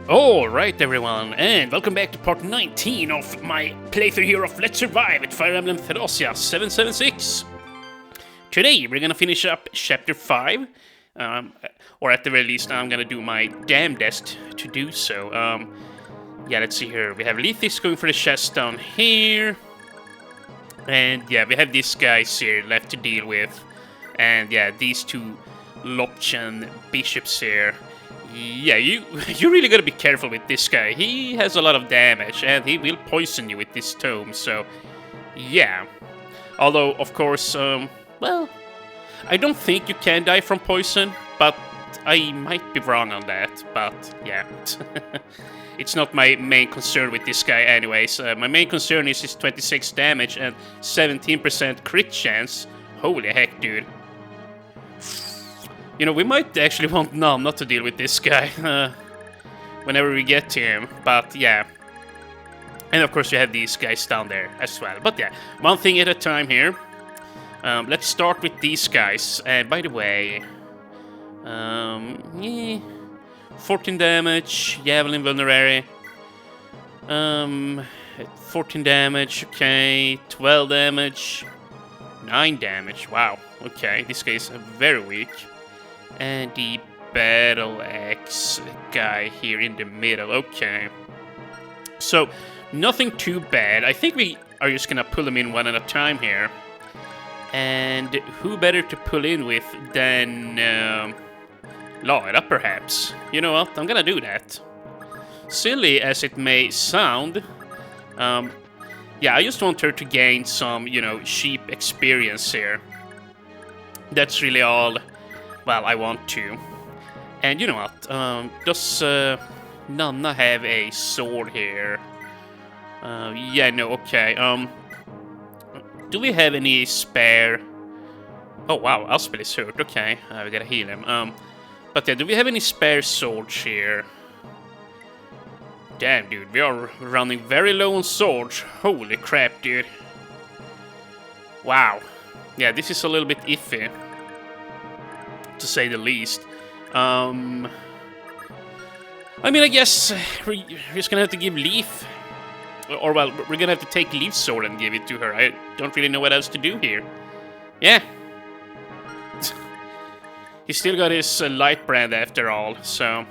Alright everyone, and welcome back to part 19 of my playthrough here of Let's Survive at Fire Emblem Thracia 776. Today we're gonna finish up chapter 5, or at the very least I'm gonna do my damnedest to do so. Yeah, let's see here, we have Lethis going for the chest down here, and yeah, we have these guys here left to deal with, and yeah, these two Lopchan bishops here. Yeah, you really gotta be careful with this guy. He has a lot of damage, and he will poison you with this tome, so yeah. Although, of course, well, I don't think you can die from poison, but I might be wrong on that, but yeah. It's not my main concern with this guy anyways. My main concern is his 26 damage and 17% crit chance. Holy heck, dude. You know, we might actually want Nam not to deal with this guy whenever we get to him, but yeah. And of course you have these guys down there as well. But yeah, one thing at a time here. Let's start with these guys. And by the way, 14 damage, Javelin Vulnerary. 14 damage, okay, 12 damage, 9 damage, wow, okay, this guy is very weak. And the Battle Axe guy here in the middle, okay. So, nothing too bad. I think we are just gonna pull them in one at a time here. And who better to pull in with than Laura, perhaps? You know what, I'm gonna do that. Silly as it may sound, yeah, I just want her to gain some, you know, sheep experience here. That's really all. Well, I want to. And you know what? Does Nanna have a sword here? Yeah, no, okay. Do we have any spare... Oh, wow, Aspel is hurt. Okay, we gotta heal him. But yeah, do we have any spare swords here? Damn, dude, we are running very low on swords. Holy crap, dude. Wow. Yeah, this is a little bit iffy, to say the least. I mean, I guess we're just gonna have to give Leaf, or well, we're gonna have to take Leaf's sword and give it to her. I don't really know what else to do here. Yeah. He's still got his light brand after all, so...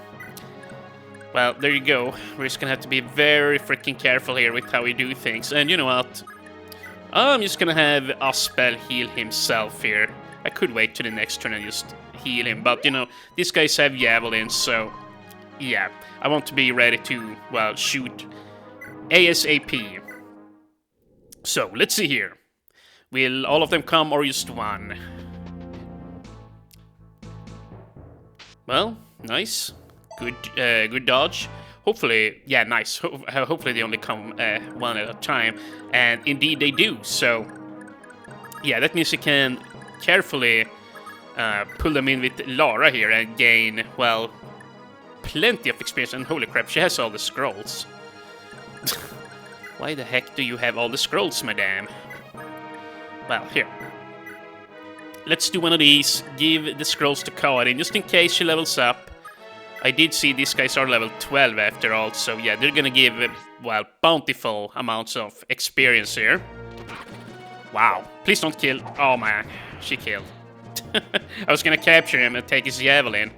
Well, there you go. We're just gonna have to be very freaking careful here with how we do things. And you know what? I'm just gonna have Aspel heal himself here. I could wait to the next turn and just heal him, but you know, these guys have javelins, so yeah, I want to be ready to, well, shoot ASAP. So, let's see here. Will all of them come or just one? Well, nice. Good dodge. Hopefully, yeah, nice. Hopefully they only come one at a time, and indeed they do, so yeah, that means you can carefully pull them in with Lara here and gain, well, plenty of experience. And holy crap, she has all the scrolls. Why the heck do you have all the scrolls, madame? Well, here. Let's do one of these. Give the scrolls to Karin, just in case she levels up. I did see these guys are level 12 after all, so yeah, they're gonna give, well, bountiful amounts of experience here. Wow. Please don't kill. Oh man, she killed. I was gonna capture him and take his javelin.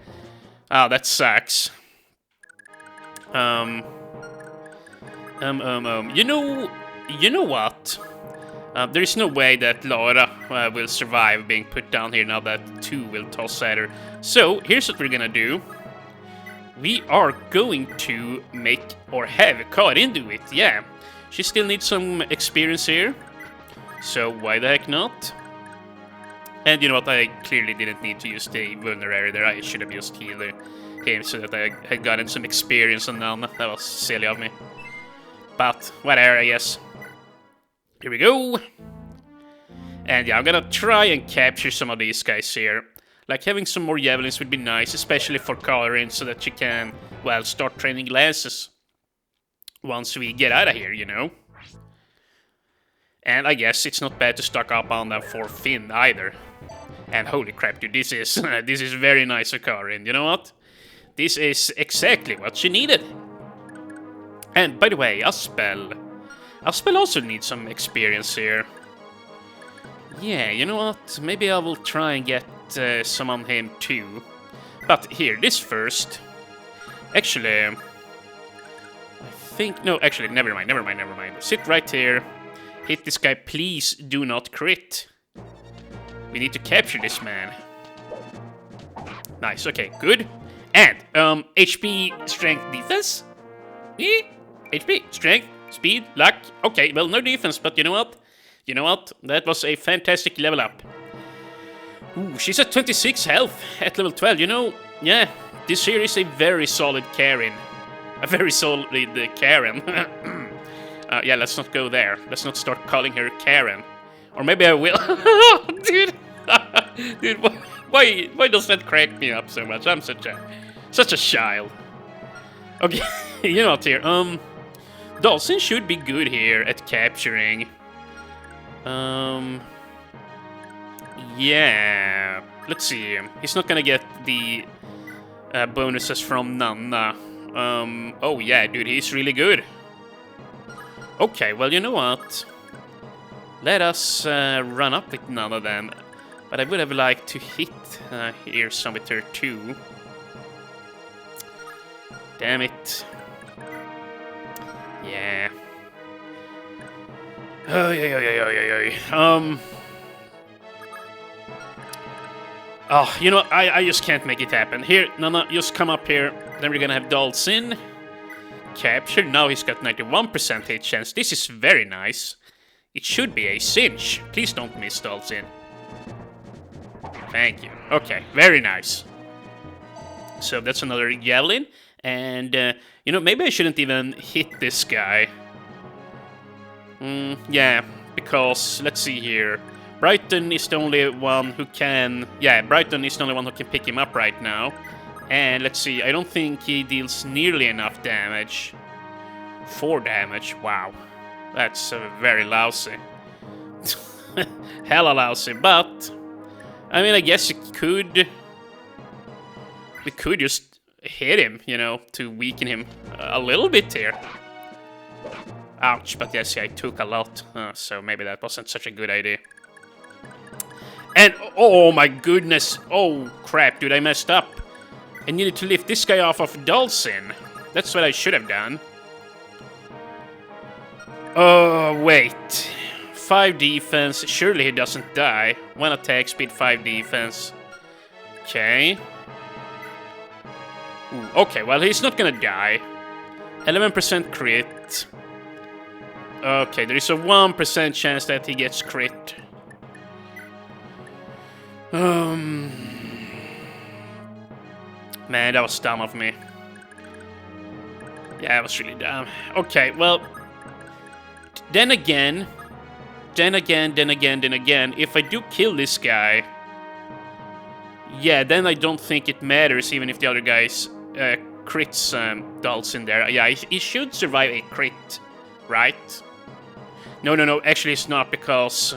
Oh, that sucks. You know what? There is no way that Laura will survive being put down here now that 2 will toss at her. So, here's what we're gonna do. We are going to make, or have Karin do it, yeah. She still needs some experience here. So, why the heck not? And you know what, I clearly didn't need to use the vulnerary there. I should have just healed him so that I had gotten some experience on none. That was silly of me. But, whatever, I guess. Here we go. And yeah, I'm gonna try and capture some of these guys here. Like, having some more javelins would be nice, especially for Karin, so that she can, well, start training lances once we get out of here, you know? And I guess it's not bad to stock up on them for Finn either. And holy crap, dude, this is very nice of Karin. You know what? This is exactly what she needed. And by the way, Aspel also needs some experience here. Yeah, you know what? Maybe I will try and get some on him too. But here, this first. Actually, I think... No, actually, never mind. Sit right here. Hit this guy. Please do not crit. We need to capture this man. Nice, okay, good. And, HP, strength, defense? HP, strength, speed, luck. Okay, well, no defense, but you know what? You know what? That was a fantastic level up. Ooh, she's at 26 health at level 12. You know, yeah, this here is a very solid Karen. A very solid Karen. Yeah, let's not go there. Let's not start calling her Karen. Or maybe I will. Dude. Dude, why does that crack me up so much? I'm such a child. Okay, you know what here? Dawson should be good here at capturing. Yeah. Let's see. He's not gonna get the bonuses from Nanna. Oh yeah, dude, he's really good. Okay, well, you know what? Let us run up with Nanna then. But I would have liked to hit here some with her too. Damn it. Yeah. Oh, yeah. Oh, you know, I just can't make it happen. Here, Nanna, just come up here. Then we're gonna have Dalsin. Capture. Now he's got 91% hit chance. This is very nice. It should be a cinch. Please don't miss Dalsin. Thank you. Okay, very nice. So that's another Javelin. And, you know, maybe I shouldn't even hit this guy. Yeah, because, let's see here. Brighton is the only one who can... Yeah, Brighton is the only one who can pick him up right now. And let's see, I don't think he deals nearly enough damage. 4 damage, wow. That's very lousy. Hella lousy, but... I mean, I guess we could just hit him, you know, to weaken him a little bit here. Ouch, but yes, I took a lot, so maybe that wasn't such a good idea. And, oh my goodness, oh crap, dude, I messed up. I needed to lift this guy off of Dalsin. That's what I should have done. Oh, wait. 5 defense, surely he doesn't die. 1 attack speed, 5 defense. Okay. Ooh, okay, well, he's not gonna die. 11% crit. Okay, there is a 1% chance that he gets crit. Man, that was dumb of me. Yeah, that was really dumb. Okay, well... Then again, if I do kill this guy... Yeah, then I don't think it matters even if the other guys crits Dalsin there. Yeah, he should survive a crit, right? No, actually it's not, because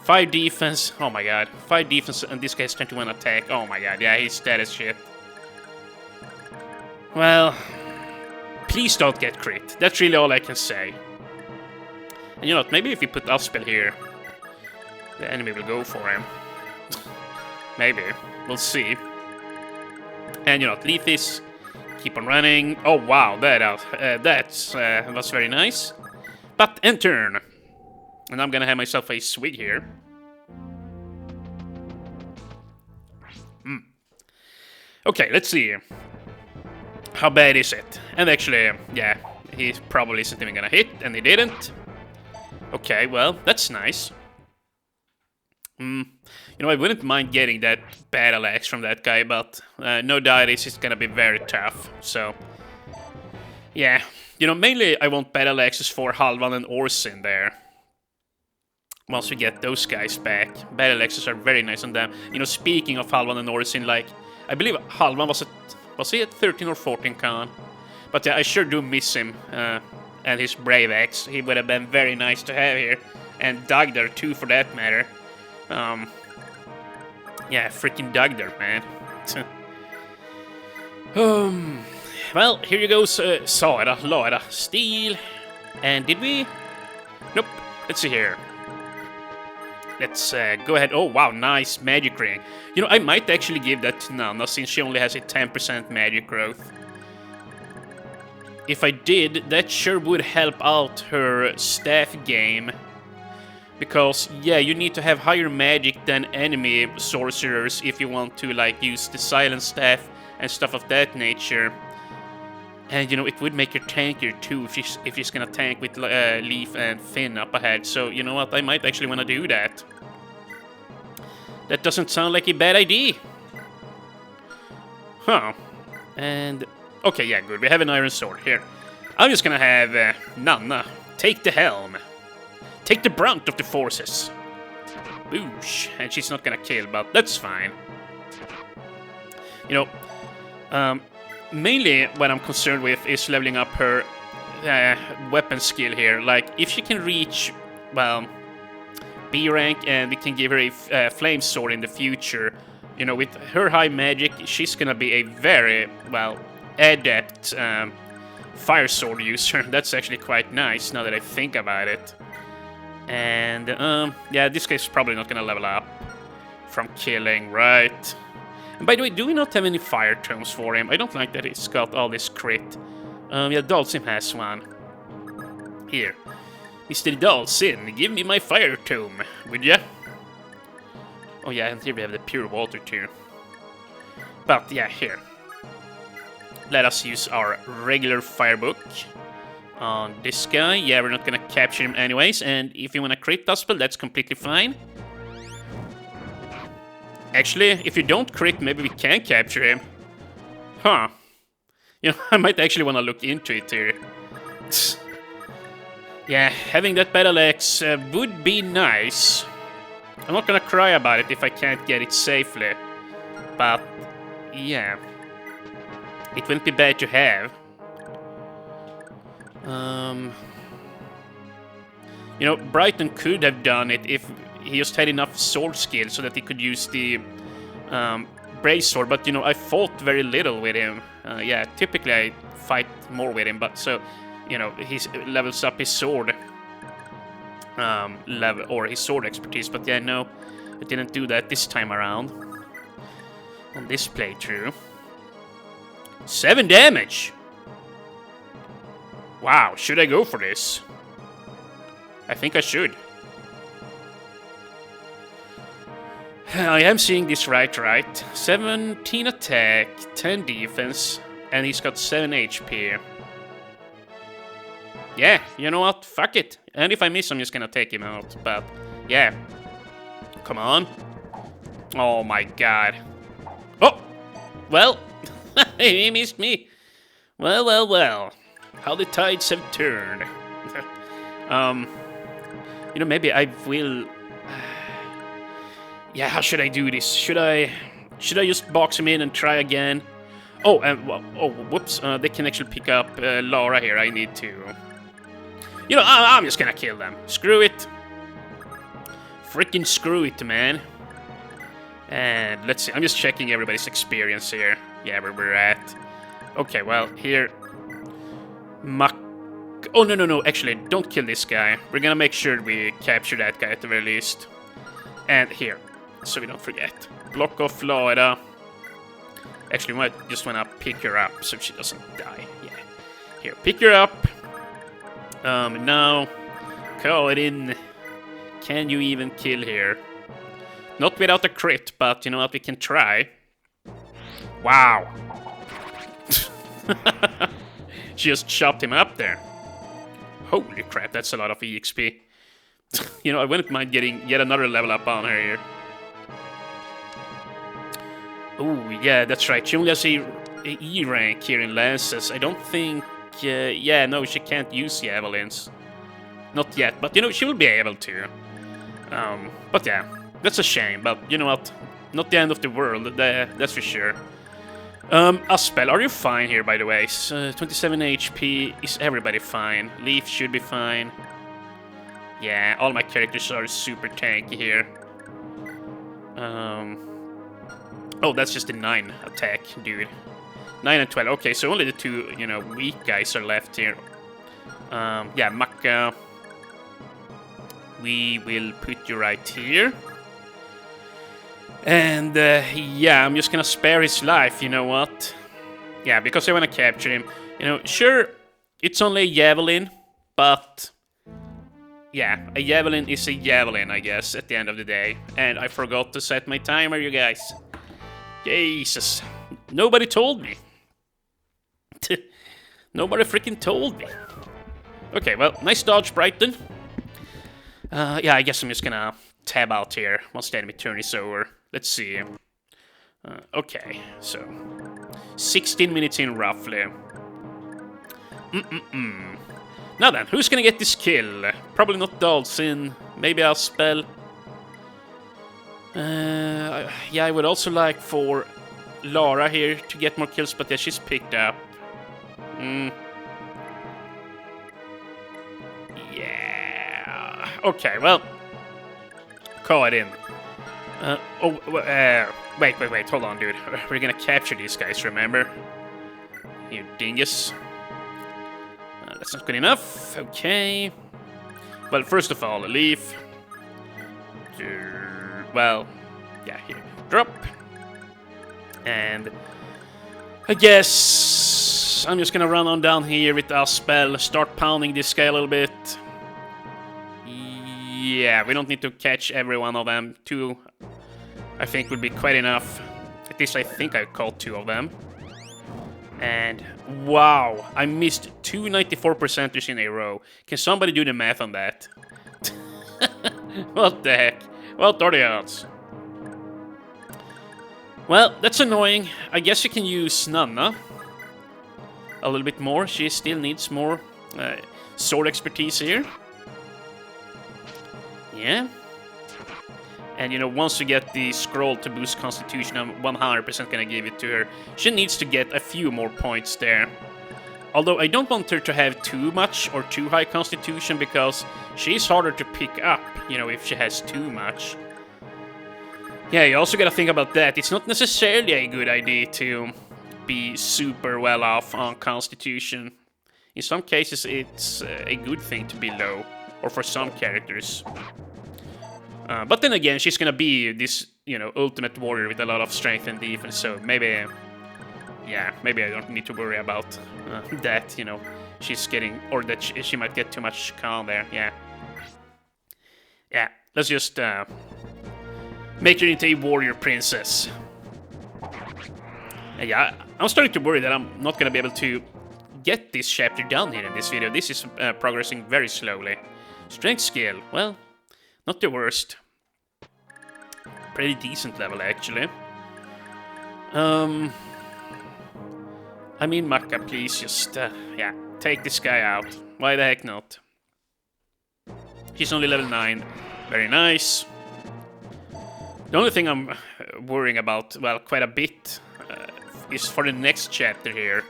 5 defense, oh my god, 5 defense and this guy's 21 attack, oh my god, yeah, he's dead as shit. Well, please don't get crit, that's really all I can say. And you know what, maybe if we put Aspel here, the enemy will go for him. Maybe, we'll see. And you know what, leave this, keep on running. Oh wow, that was very nice. But end turn. And I'm gonna have myself a swig here. Okay, let's see. How bad is it? And actually, yeah, he probably isn't even gonna hit, and he didn't. Okay, well, that's nice. You know, I wouldn't mind getting that battle axe from that guy, but no doubt it's gonna be very tough, so... Yeah, you know, mainly I want battle axes for Halvan and Orsin there. Once we get those guys back, battle axes are very nice on them. You know, speaking of Halvan and Orsin, like, I believe Halvan was he at 13 or 14 con? But yeah, I sure do miss him, and his brave axe. He would have been very nice to have here, and Dagdar too, for that matter. Yeah, freaking Dagdar, man. Well, here you go, Sara, Lara, Steel. And did we? Nope. Let's see here. Let's go ahead. Oh, wow, nice magic ring. You know, I might actually give that to Nana since she only has a 10% magic growth. If I did, that sure would help out her staff game. Because, yeah, you need to have higher magic than enemy sorcerers if you want to, like, use the silent staff and stuff of that nature. And, you know, it would make her tankier too if she's gonna tank with Leaf and Finn up ahead. So, you know what, I might actually want to do that. That doesn't sound like a bad idea. Huh. And, okay, yeah, good. We have an iron sword here. I'm just gonna have Nana take the helm. Take the brunt of the forces. Boosh. And she's not gonna kill, but that's fine. You know, mainly what I'm concerned with is leveling up her weapon skill here. Like, if she can reach, well, B rank and we can give her a flame sword in the future, you know, with her high magic, she's gonna be a very, well, adept fire sword user. That's actually quite nice now that I think about it. And, yeah, this guy's probably not gonna level up from killing, right? And by the way, do we not have any fire tomes for him? I don't like that he's got all this crit. Yeah, Dalsim has one. Here. Mr. Dalsim, give me my fire tome, would ya? Oh yeah, and here we have the pure water too. But yeah, here. Let us use our regular firebook on this guy. Yeah, we're not gonna capture him anyways, and if you wanna crit Duspel, that's completely fine. Actually, if you don't crit, maybe we can capture him. Huh. You know, I might actually wanna look into it here. Yeah, having that battle axe would be nice. I'm not gonna cry about it if I can't get it safely. But, yeah. It wouldn't be bad to have. You know, Brighton could have done it if he just had enough sword skill so that he could use the Brace Sword, but, you know, I fought very little with him. Yeah, typically I fight more with him, but so, you know, he levels up his sword level, or his sword expertise, but yeah, no, I didn't do that this time around. On this playthrough. 7 damage! Wow, should I go for this? I think I should. I am seeing this right. 17 attack, 10 defense, and he's got 7 HP. Yeah, you know what? Fuck it. And if I miss, I'm just gonna take him out. But, yeah. Come on. Oh my god. Oh! Well, he missed me. Well. How the tides have turned. You know, maybe I will... Yeah, how should I do this? Should I just box him in and try again? Oh, whoops. They can actually pick up Lara here. I need to... You know, I'm just gonna kill them. Screw it. Freaking screw it, man. And let's see. I'm just checking everybody's experience here. Yeah, where we're at. Okay, well, here... Oh, no. Actually, don't kill this guy. We're gonna make sure we capture that guy at the very least. And here, so we don't forget. Block off Lara. Actually, we might just wanna pick her up so she doesn't die. Yeah. Here, pick her up. Now, call it in. Can you even kill here? Not without a crit, but you know what, we can try. Wow. She just chopped him up there. Holy crap, that's a lot of EXP. You know, I wouldn't mind getting yet another level up on her here. Oh, yeah, that's right. She only has a E rank here in Lances. I don't think... yeah, no, she can't use Javelins. Not yet, but, you know, she will be able to. But yeah, that's a shame, but you know what? Not the end of the world, that's for sure. Aspel, are you fine here, by the way? 27 HP, is everybody fine? Leaf should be fine. Yeah, all my characters are super tanky here. Oh, that's just a 9 attack, dude. 9 and 12. Okay, so only the two, you know, weak guys are left here. Yeah, Macca. We will put you right here. And, yeah, I'm just gonna spare his life, you know what? Yeah, because I wanna capture him. You know, sure, it's only a javelin, but... yeah, a javelin is a javelin, I guess, at the end of the day. And I forgot to set my timer, you guys. Jesus. Nobody told me. Nobody freaking told me. Okay, well, nice dodge, Brighton. Yeah, I guess I'm just gonna tab out here once the enemy turn is over. Let's see. Okay, so 16 minutes in roughly. Now then, who's gonna get this kill? Probably not Dalsin. Maybe I'll spell. Yeah, I would also like for Lara here to get more kills, but yeah, she's picked up. Yeah. Okay, well, call it in. Wait, hold on, dude. We're gonna capture these guys, remember? You dingus. That's not good enough. Okay. Well, first of all, leave. Well, yeah, here. Drop. And I guess I'm just gonna run on down here with our spell, start pounding this guy a little bit. Yeah, we don't need to catch every one of them. 2, I think, would be quite enough. At least I think I caught 2 of them. And wow, I missed 2 94%ers in a row. Can somebody do the math on that? What the heck? What are the odds? Well, that's annoying. I guess you can use Nanna a little bit more. She still needs more sword expertise here. Yeah. And, you know, once you get the scroll to boost Constitution, I'm 100% gonna give it to her. She needs to get a few more points there. Although I don't want her to have too much or too high Constitution, because she's harder to pick up, you know, if she has too much. Yeah, you also gotta think about that. It's not necessarily a good idea to be super well off on Constitution. In some cases, it's a good thing to be low, or for some characters. But then again, she's gonna be this, you know, ultimate warrior with a lot of strength and defense, so maybe... yeah, maybe I don't need to worry about that, you know, she's getting... or that she might get too much con there, yeah. Yeah, let's just make her into a warrior princess. And yeah, I'm starting to worry that I'm not gonna be able to get this chapter done here in this video. This is progressing very slowly. Strength skill, well... not the worst. Pretty decent level, actually. I mean, Macca, please just, yeah, take this guy out. Why the heck not? She's only level 9. Very nice. The only thing I'm worrying about, well, quite a bit, is for the next chapter here.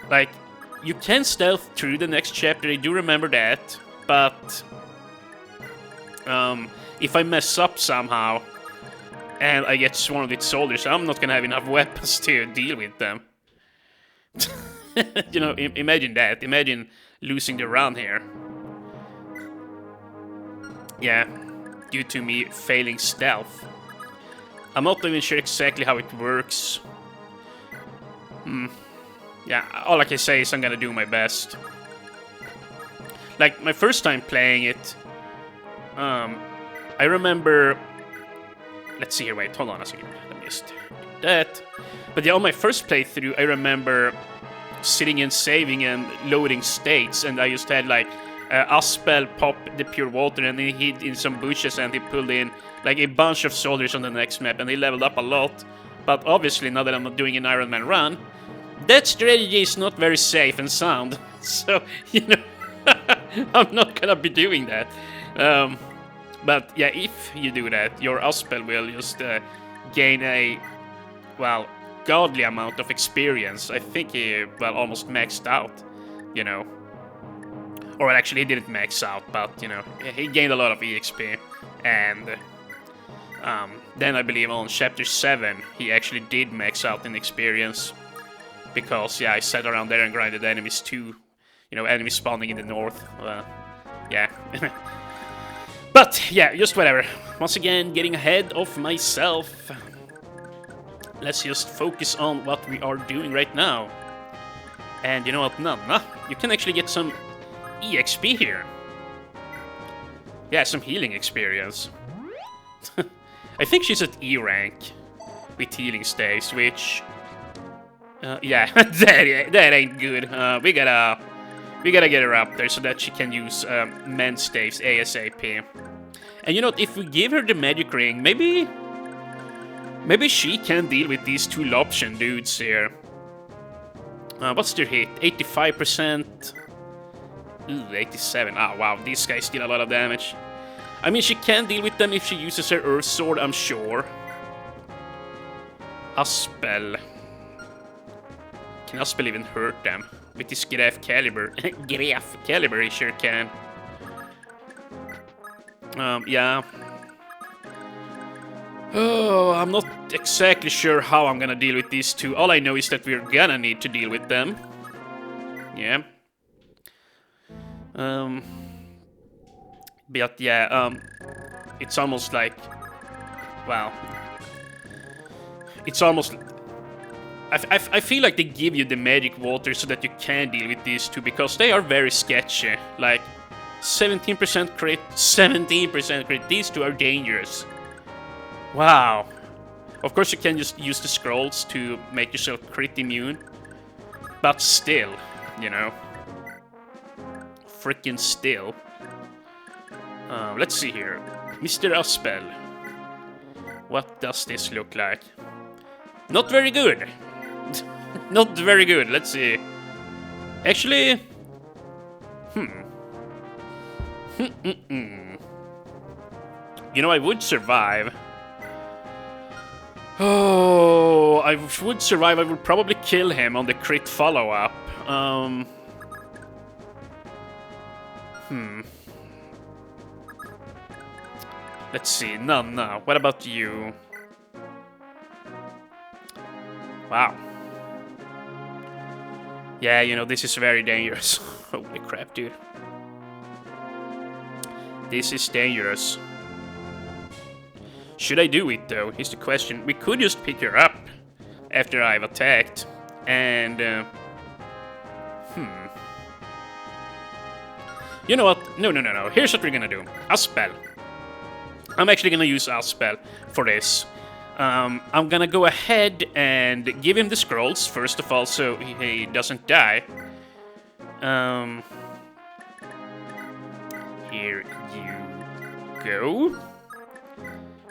Like, you can stealth through the next chapter, I do remember that, but... if I mess up somehow and I get swarmed with soldiers, I'm not gonna have enough weapons to deal with them. You know, imagine that. Imagine losing the run here. Yeah, due to me failing stealth. I'm not even sure exactly how it works. Yeah, all I can say is I'm gonna do my best. Like, my first time playing it, I remember... let's see here, wait, hold on a second. Let me just do that. But yeah, on my first playthrough, I remember sitting and saving and loading states, and I just had, like, Aspel pop the pure water, and he hid in some bushes, and he pulled in, like, a bunch of soldiers on the next map, and he leveled up a lot. But obviously, now that I'm not doing an Ironman run, that strategy is not very safe and sound. So, you know, I'm not gonna be doing that. But yeah, if you do that, your Aspel will just gain a, well, godly amount of experience. I think he, well, almost maxed out, you know. Or actually, he didn't max out, but, you know, he gained a lot of EXP. And then I believe on Chapter 7, he actually did max out in experience. Because, yeah, I sat around there and grinded enemies too. You know, enemies spawning in the north. Yeah. But, yeah, just whatever. Once again, getting ahead of myself. Let's just focus on what we are doing right now. And you know what, Nanna? You can actually get some EXP here. Yeah, some healing experience. I think she's at E rank with healing staves, which... yeah, that ain't good. We gotta get her up there so that she can use men staves ASAP. And you know what, if we give her the magic ring, maybe she can deal with these two Loption dudes here. What's their hit? 85%. Ooh, 87. Ah, wow, these guys deal a lot of damage. I mean, she can deal with them if she uses her Earth Sword, I'm sure. Aspel. Can Aspel even hurt them? With this Graf Caliber. Graf Caliber, he sure can. Yeah. Oh, I'm not exactly sure how I'm gonna deal with these two. All I know is that we're gonna need to deal with them. Yeah. But yeah, it's almost like... Wow. It's almost... I feel like they give you the magic water so that you can deal with these two, because they are very sketchy. Like, 17% crit, 17% crit. These two are dangerous. Wow. Of course you can just use the scrolls to make yourself crit immune. But still, you know. Freaking still. Let's see here. Mr. Aspel. What does this look like? Not very good. Not very good. Let's see. Actually... You know, I would survive. Oh, I would survive. I would probably kill him on the crit follow-up. Let's see. No. What about you? Wow. Yeah, you know, this is very dangerous. Holy crap, dude. This is dangerous. Should I do it, though? Here's the question. We could just pick her up after I've attacked. And, You know what? No. Here's what we're gonna do. Aspel. I'm actually gonna use Aspel for this. I'm gonna go ahead and give him the scrolls, first of all, so he doesn't die. Here you go.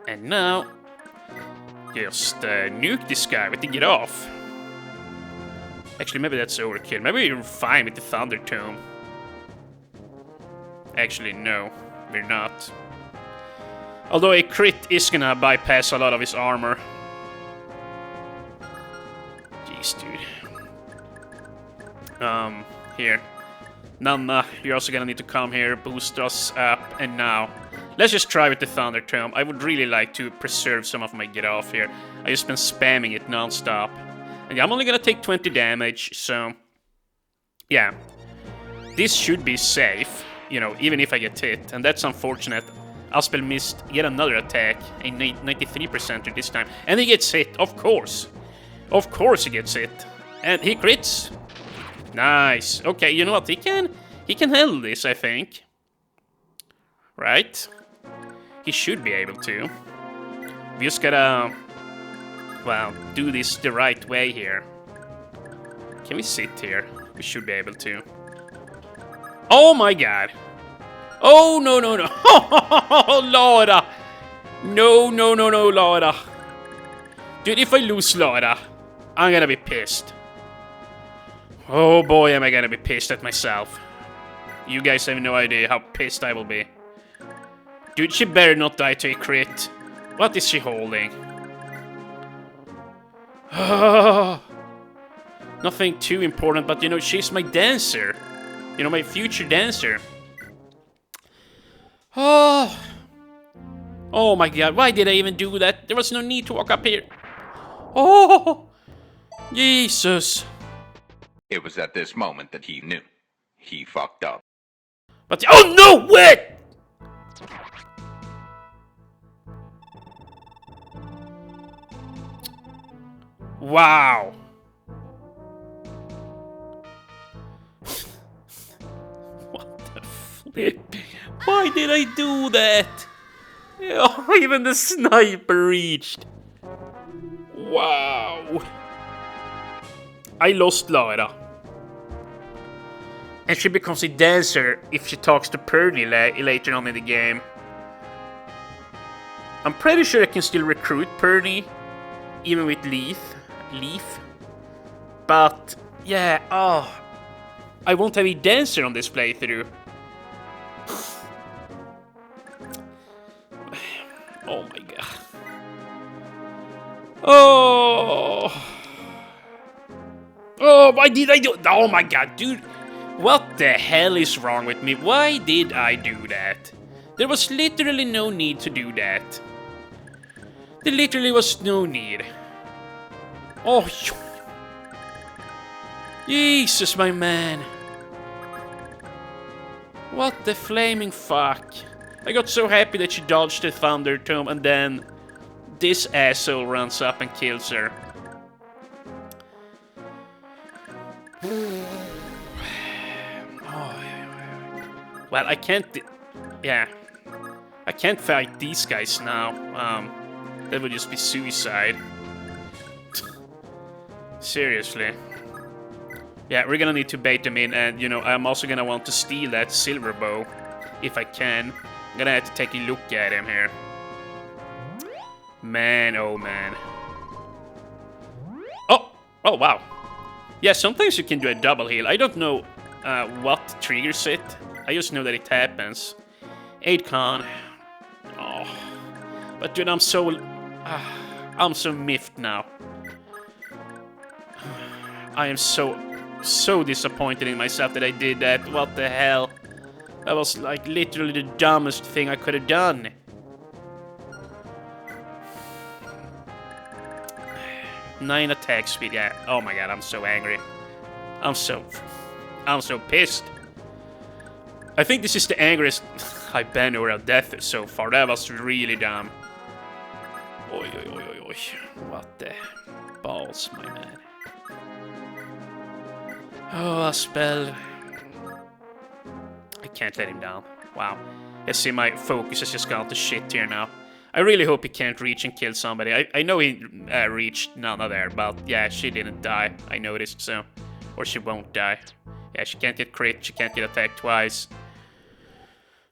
And now, just nuke this guy with the get off. Actually, maybe that's overkill. Maybe you're fine with the Thunder Tome. Actually, no, we're not. Although a crit is gonna bypass a lot of his armor. Jeez, dude. Here. Nanna, you're also gonna need to come here, boost us up, and now. Let's just try with the Thunder Tome. I would really like to preserve some of my get off here. I just been spamming it non-stop. And I'm only gonna take 20 damage, so... Yeah. This should be safe, you know, even if I get hit. And that's unfortunate. Aspel missed yet another attack, a 93% this time. And he gets hit, of course. Of course he gets hit. And he crits. Nice. Okay, you know what? He can handle this, I think. Right? He should be able to. We just gotta... Well, do this the right way here. Can we sit here? We should be able to. Oh my god! Oh, no. Oh, Laura! No, Laura. Dude, if I lose Laura, I'm gonna be pissed. Oh boy, am I gonna be pissed at myself. You guys have no idea how pissed I will be. Dude, she better not die to a crit. What is she holding? Nothing too important, but you know, she's my dancer. You know, my future dancer. Oh my god, why did I even do that? There was no need to walk up here. Oh, Jesus. It was at this moment that he knew. He fucked up. But oh no, wait! Wow. What the flip? Why did I do that? Oh, even the sniper reached. Wow. I lost Lara. And she becomes a dancer if she talks to Purdy later on in the game. I'm pretty sure I can still recruit Purdy, even with Leaf. But, yeah, oh. I won't have a dancer on this playthrough. Oh my god. Oh. Oh, why did I do... Oh my god, dude. What the hell is wrong with me? Why did I do that? There was literally no need to do that. There literally was no need. Oh, Jesus, my man. What the flaming fuck? I got so happy that she dodged the Thunder Tomb and then this asshole runs up and kills her. Well, I can't... Yeah. I can't fight these guys now. That would just be suicide. Seriously. Yeah, we're gonna need to bait them in, and, you know, I'm also gonna want to steal that silver bow. If I can. I'm gonna have to take a look at him here. Man, oh man. Oh! Oh, wow. Yeah, sometimes you can do a double heal. I don't know what triggers it. I just know that it happens. 8-con. Oh. But dude, I'm so miffed now. I am so disappointed in myself that I did that. What the hell? That was like literally the dumbest thing I could have done. Nine attack speed, yeah. Oh my god, I'm so angry. I'm so pissed. I think this is the angriest I've been over a death so far. That was really dumb. Oi, oi, oi, oi, oi. What the balls, my man. Oh, a spell. I can't let him down. Wow. I see my focus has just gone to shit here now. I really hope he can't reach and kill somebody. I know he reached Nana there, but yeah, she didn't die. I noticed, so. Or she won't die. Yeah, she can't get crit, she can't get attacked twice.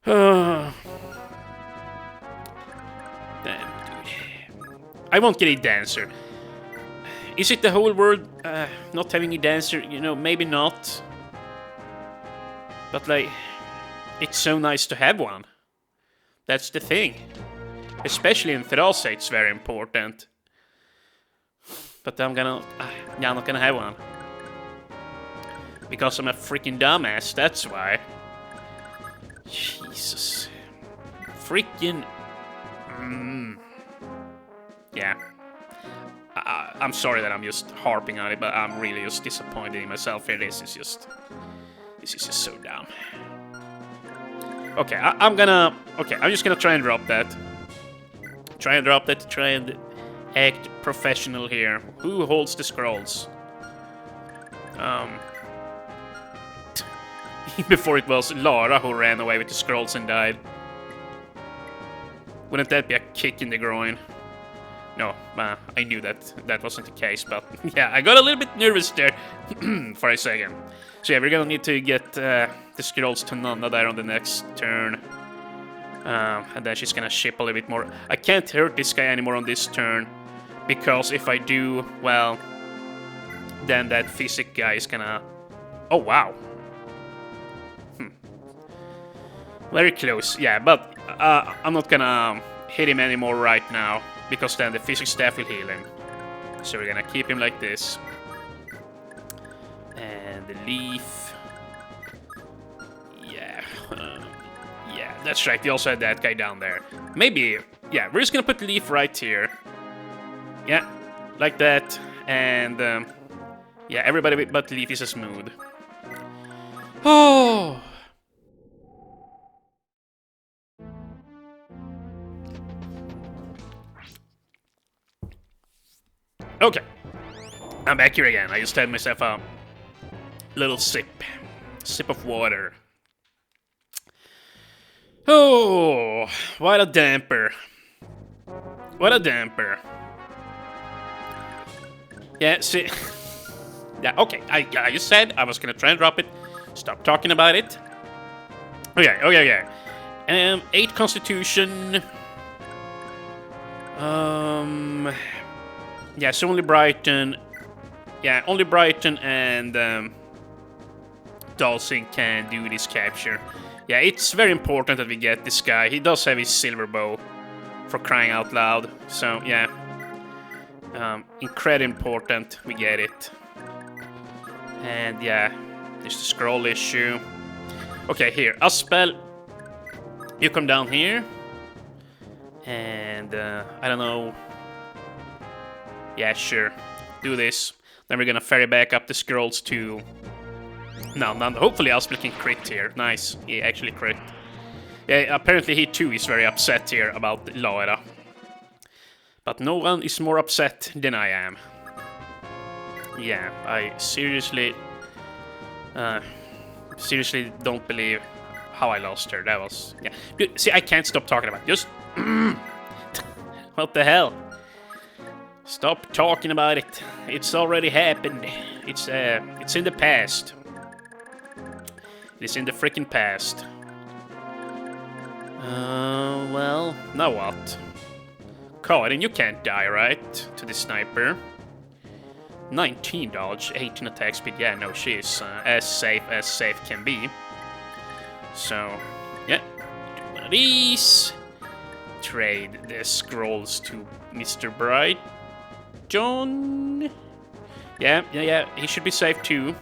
Damn, dude. I won't get a dancer. Is it the whole world not having a dancer? You know, maybe not. But like, it's so nice to have one. That's the thing. Especially in thracia, it's very important. But I'm not gonna have one. Because I'm a freaking dumbass, that's why. Jesus. Freaking... Yeah. I'm sorry that I'm just harping on it, but I'm really just disappointed in myself here. This is just so dumb. Okay, I'm just gonna try and drop that. Try and act professional here. Who holds the scrolls? Before it was Lara who ran away with the scrolls and died. Wouldn't that be a kick in the groin? No, I knew that wasn't the case, but yeah, I got a little bit nervous there for a second. So yeah, we're gonna need to get the scrolls to Nana there on the next turn. And then she's gonna ship a little bit more. I can't hurt this guy anymore on this turn, because if I do, well, then that physic guy is gonna... Oh, wow. Very close, yeah, but I'm not gonna hit him anymore right now, because then the physics staff will heal him. So we're gonna keep him like this. And the leaf... Yeah, yeah, that's right, we also had that guy down there. Maybe, yeah, we're just gonna put the leaf right here. Yeah, like that, and Yeah, everybody but Leaf is a smooth. Oh! Okay. I'm back here again. I just had myself a little sip of water. Oh, what a damper. What a damper. Yeah, see... Yeah, okay, I just said I was gonna try and drop it. Stop talking about it. Okay. 8 Constitution. Yeah, so only Brighton. Yeah, only Brighton and Dalsing can do this capture. Yeah, it's very important that we get this guy. He does have his silver bow, for crying out loud. So, yeah. Incredibly important we get it. And, yeah, there's the scroll issue. Okay, here. I'll spell... You come down here. And, I don't know... Yeah, sure. Do this. Then we're gonna ferry back up the scrolls to... No, hopefully Aspel can crit here. Nice. He actually crit. Yeah, apparently he too is very upset here about Lara. But no one is more upset than I am. Yeah, I seriously don't believe how I lost her. That was... Yeah. See, I can't stop talking about it. Just... What the hell? Stop talking about it. It's already happened. It's in the past. It's in the freaking past. Well, now what? Karin, you can't die, right? To the sniper. 19 dodge, 18 attack speed. Yeah, no, she is as safe can be. So, yeah. Do one of these. Trade the scrolls to Mr. Bright. John. Yeah, he should be safe too.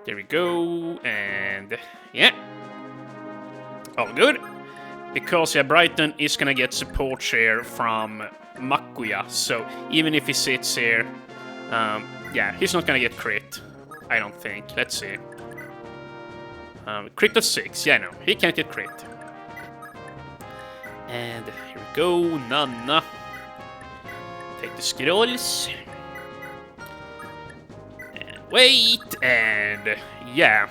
There we go, and yeah. All good. Because, yeah, Brighton is gonna get support share from Makuya, so even if he sits here, yeah, he's not gonna get crit. I don't think. Let's see. Crit of 6. Yeah, no, he can't get crit. And here we go, Nanna. Take the scrolls. And wait, and yeah.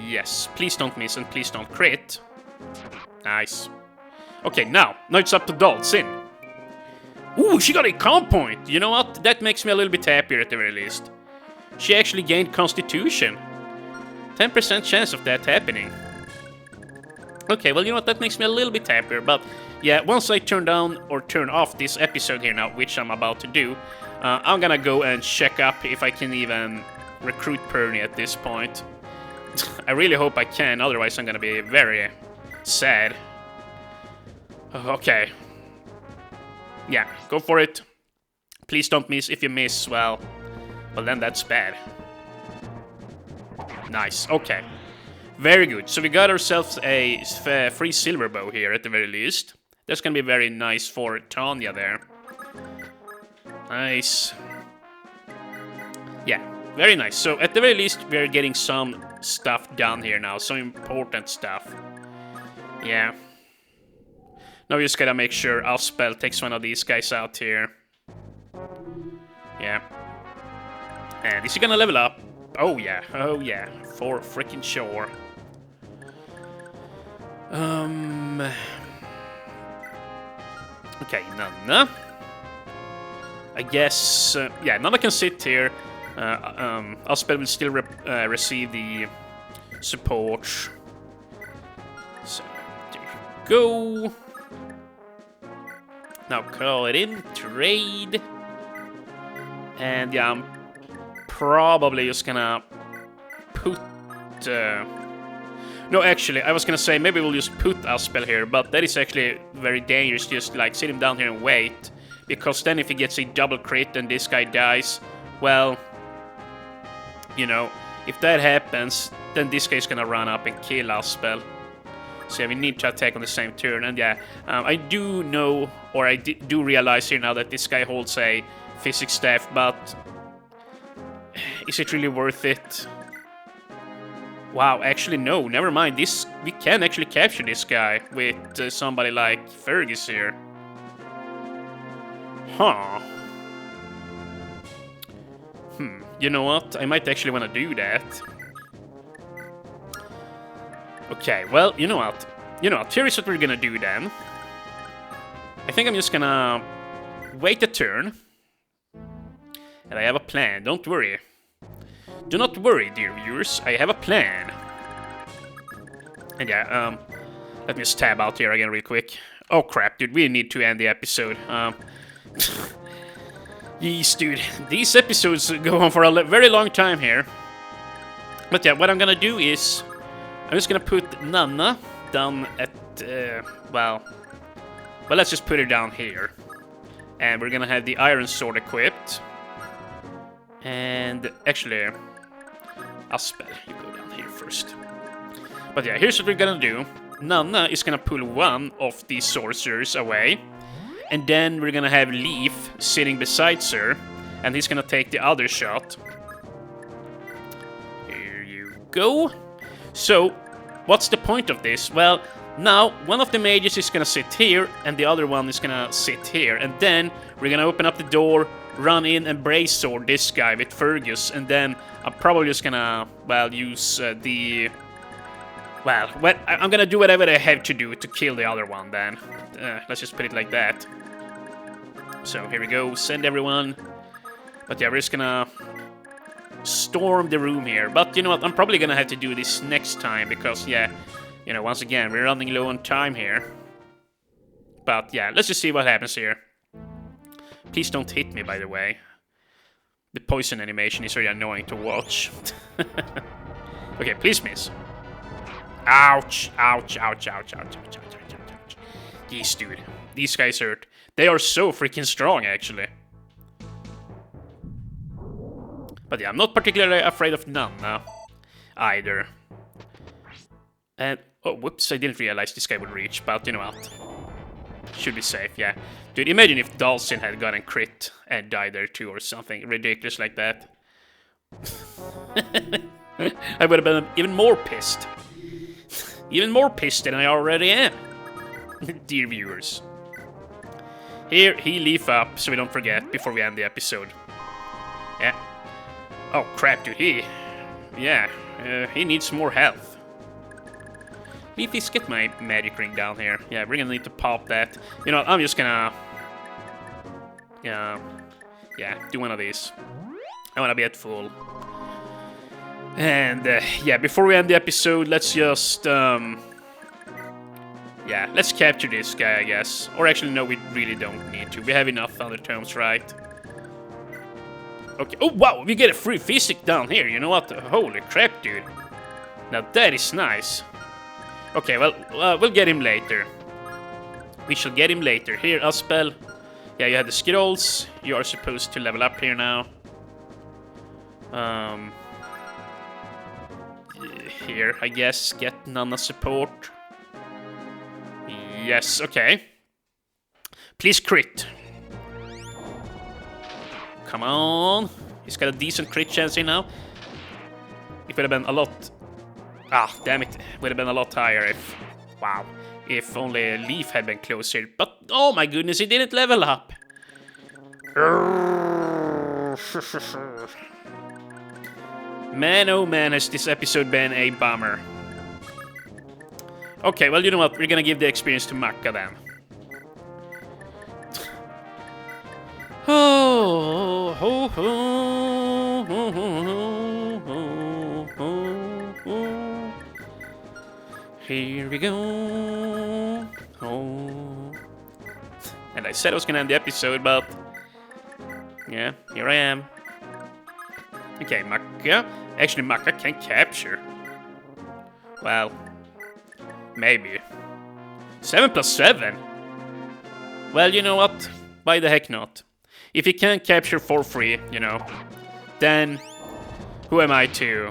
Yes, please don't miss and please don't crit. Nice. Okay, now it's up to Dalsin. Ooh, she got a calm point. You know what? That makes me a little bit happier at the very least. She actually gained Constitution. 10% chance of that happening. Okay, well, you know what? That makes me a little bit happier, but yeah, once I turn down or turn off this episode here now, which I'm about to do, I'm gonna go and check up if I can even recruit Perny at this point. I really hope I can, otherwise I'm gonna be very sad. Okay. Yeah, go for it. Please don't miss. If you miss, well then that's bad. Nice, okay. Very good. So we got ourselves a free silver bow here at the very least. That's gonna be very nice for Tanya there. Nice. Yeah, very nice. So at the very least, we're getting some stuff done here now. Some important stuff. Yeah. Now we just gotta make sure Aspel takes one of these guys out here. Yeah. And is he gonna level up? Oh yeah, for freaking sure. Okay, Nanna. I guess, yeah, Nanna can sit here. Aspel will still receive the support. So, there we go. Now call it in, trade. And yeah, I'm probably just gonna put... No, actually, I was gonna say maybe we'll just put Aspel here, but that is actually very dangerous, just like sit him down here and wait. Because then if he gets a double crit and this guy dies, well, you know, if that happens, then this guy's gonna run up and kill Aspel. So yeah, we need to attack on the same turn, and yeah, I do know, or I do realize here now that this guy holds a physics staff, but is it really worth it? Wow, actually no, never mind. We can actually capture this guy with somebody like Fergus here. Huh. You know what? I might actually want to do that. Okay, well, you know what? Here is what we're gonna do then. I think I'm just gonna wait a turn. And I have a plan, don't worry. Do not worry, dear viewers, I have a plan. And yeah, let me just tab out here again real quick. Oh crap, dude, we need to end the episode. Yeesh, dude, these episodes go on for a very long time here. But yeah, what I'm gonna do is... I'm just gonna put Nanna down at, well, let's just put her down here. And we're gonna have the iron sword equipped. And actually, Aspel, you go down here first. But yeah, here's what we're gonna do. Nanna is gonna pull one of these sorcerers away. And then we're gonna have Leaf sitting beside her. And he's gonna take the other shot. Here you go. So, what's the point of this? Well, now one of the mages is gonna sit here, and the other one is gonna sit here. And then we're gonna open up the door, run in and brace sword this guy with Fergus, and then I'm probably just gonna, well, use the... Well, I'm gonna do whatever I have to do to kill the other one then. Let's just put it like that. So, here we go, send everyone. But yeah, we're just gonna storm the room here. But you know what, I'm probably gonna have to do this next time, because yeah, you know, once again, we're running low on time here. But yeah, let's just see what happens here. Please don't hit me, by the way. The poison animation is very annoying to watch. Okay, please miss. Ouch, ouch, ouch, ouch, ouch, ouch, ouch, ouch, ouch. These dude, these guys hurt. They are so freaking strong, actually. But yeah, I'm not particularly afraid of Nanna either. And, oh, whoops, I didn't realize this guy would reach, but you know what? Should be safe, yeah. Dude, imagine if Dalsin had gotten crit and died there too, or something ridiculous like that. I would have been even more pissed. Even more pissed than I already am. Dear viewers. Here, he leaf up, so we don't forget, before we end the episode. Yeah. Oh, crap, dude, he needs more health. Leafys, get my magic ring down here. Yeah, we're gonna need to pop that. You know, I'm just gonna... Yeah, do one of these. I wanna be at full. And, yeah, before we end the episode, let's just, yeah, let's capture this guy, I guess. Or actually, no, we really don't need to. We have enough Thundertomes, right? Okay. Oh, wow, we get a free physic down here. You know what? Holy crap, dude. Now, that is nice. Okay, well, we'll get him later. We shall get him later. Here, Aspel. Yeah, you had the scrolls. You are supposed to level up here now. Here, I guess, get Nanna support. Yes, okay. Please crit. Come on. He's got a decent crit chance here now. It would have been a lot... Ah, damn it. Would have been a lot higher if... Wow. If only Leaf had been closer. But, oh my goodness, he didn't level up. Man, oh man, has this episode been a bummer. Okay, well, you know what? We're gonna give the experience to Makka then. Oh, ho, ho, ho, ho, ho, ho, ho. Here we go. Oh. And I said I was gonna end the episode, but... Yeah, here I am. Okay, Makka. Actually, Makka can capture. Well, maybe. 7 plus 7? Well, you know what? Why the heck not? If he can't capture for free, you know, then who am I to,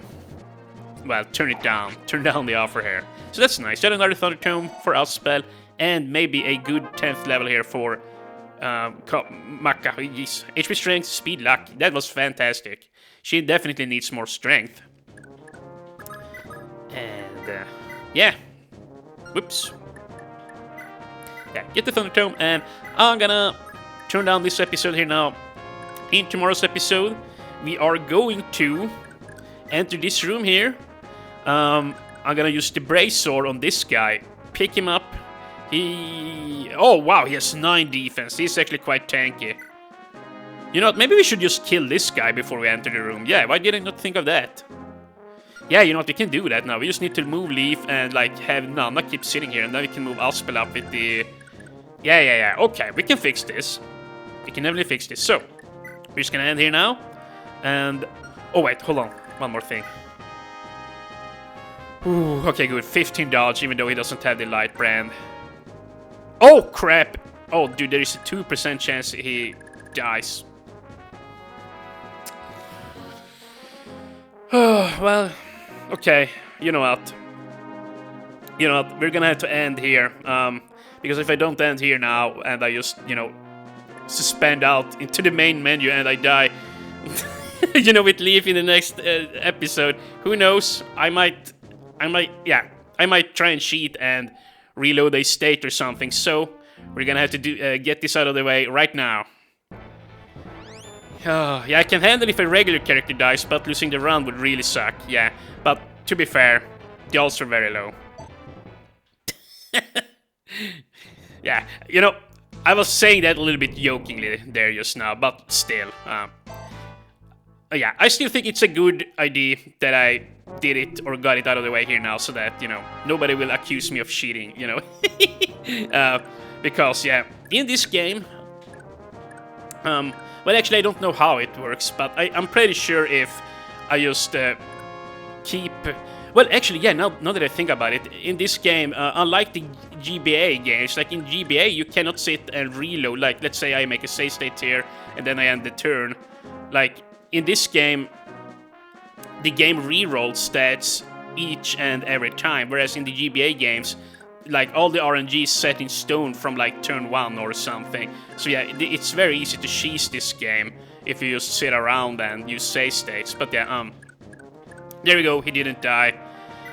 well, turn it down. Turn down the offer here. So that's nice. Yet another Thundertome for Aspel, and maybe a good 10th level here for Maka, jeez. HP strength, speed, luck. That was fantastic. She definitely needs more strength. And, yeah. Whoops. Yeah, get the Thunder Tome, and I'm gonna turn down this episode here now. In tomorrow's episode, we are going to enter this room here. I'm gonna use the Brace Sword on this guy. Pick him up. Oh wow, he has 9 defense. He's actually quite tanky. You know what, maybe we should just kill this guy before we enter the room. Yeah, why did I not think of that? Yeah, you know what, we can do that now. We just need to move Leaf and like have Nana keep sitting here, and then we can move Aspel up with the... Yeah. Okay, we can fix this. We can definitely fix this. So, we're just gonna end here now. And... Oh wait, hold on. One more thing. Ooh, okay, good. 15 dodge, even though he doesn't have the light brand. Oh, crap! Oh, dude, there is a 2% chance he dies. Oh, well, okay. You know what? We're gonna have to end here. Because if I don't end here now, and I just, suspend out into the main menu and I die, with Leaf in the next episode, who knows? I might try and cheat and reload a state or something. So we're gonna have to get this out of the way right now. Yeah, I can handle if a regular character dies, but losing the round would really suck. Yeah, but to be fair, the odds are very low. Yeah, I was saying that a little bit jokingly there just now, but still. Yeah, I still think it's a good idea that I did it or got it out of the way here now, so that, nobody will accuse me of cheating, because, yeah, in this game, well, actually, I don't know how it works, but I'm pretty sure if I just keep... Well, actually, yeah, now that I think about it, in this game, unlike the GBA games, like in GBA, you cannot sit and reload. Like, let's say I make a save state here, and then I end the turn. Like, in this game, the game re-rolls stats each and every time, whereas in the GBA games, like, all the RNG is set in stone from, like, turn 1 or something. So, yeah, it's very easy to cheese this game if you just sit around and use save states. But, yeah, there we go, he didn't die.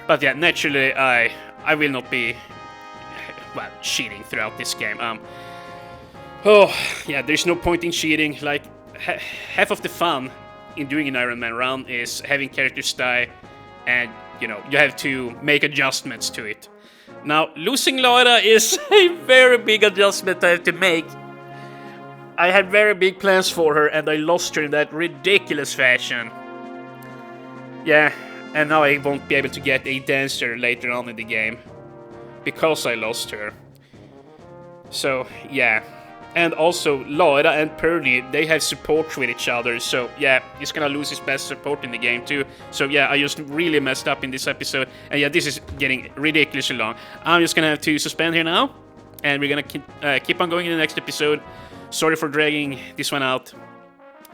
But yeah, naturally, I will not be, well, cheating throughout this game. Oh, yeah, there's no point in cheating. Like, half of the fun in doing an Ironman run is having characters die, and, you have to make adjustments to it. Now, losing Laura is a very big adjustment I have to make. I had very big plans for her, and I lost her in that ridiculous fashion. Yeah, and now I won't be able to get a dancer later on in the game, because I lost her. So, yeah. And also, Laura and Perny, they have support with each other, so yeah, he's gonna lose his best support in the game too. So yeah, I just really messed up in this episode, and yeah, this is getting ridiculously long. I'm just gonna have to suspend here now, and we're gonna keep on going in the next episode. Sorry for dragging this one out.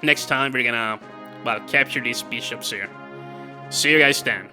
Next time, we're gonna, well, capture these bishops here. See you guys then.